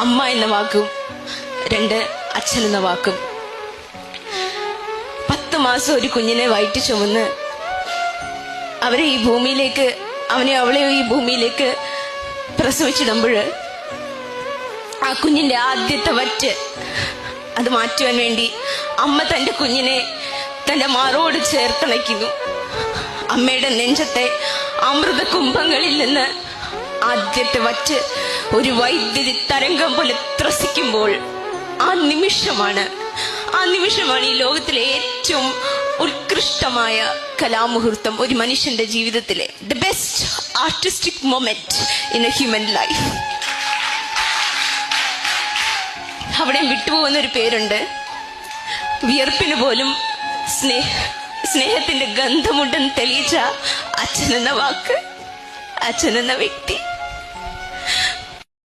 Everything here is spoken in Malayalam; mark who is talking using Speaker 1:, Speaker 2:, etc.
Speaker 1: അമ്മ എന്ന വാക്കും 2 അച്ഛൻ എന്ന വാക്കും. 10 മാസം ഒരു കുഞ്ഞിനെ വയറ്റി ചുമന്ന് അവനെ അവളെയോ ഈ ഭൂമിയിലേക്ക് പ്രസവിച്ചിടുമ്പോൾ ആ കുഞ്ഞിന്റെ ആദ്യത്തെ വറ്റ് അത് മാറ്റുവാൻ വേണ്ടി അമ്മ തന്റെ കുഞ്ഞിനെ തന്റെ മാറോട് ചേർത്തണയ്ക്കുന്നു. അമ്മയുടെ നെഞ്ചത്തെ അമൃത കുംഭങ്ങളിൽ നിന്ന് ആദ്യത്തെ വറ്റ് ഒരു വൈദ്യുതി തരംഗം പോലെ ത്രസിക്കുമ്പോൾ ആ നിമിഷമാണ് ഈ ലോകത്തിലെ ഏറ്റവും ഉത്കൃഷ്ടമായ കലാമുഹൂർത്തം ഒരു മനുഷ്യന്റെ ജീവിതത്തിലെ the best artistic moment in A human life. അവിടെ വിട്ടുപോകുന്ന ഒരു പേരുണ്ട്. വിയർപ്പിന് പോലും സ്നേഹത്തിന്റെ ഗന്ധമുണ്ടെന്ന് തെളിയിച്ച അച്ഛനെന്ന വാക്ക്, അച്ഛനെന്ന വ്യക്തി.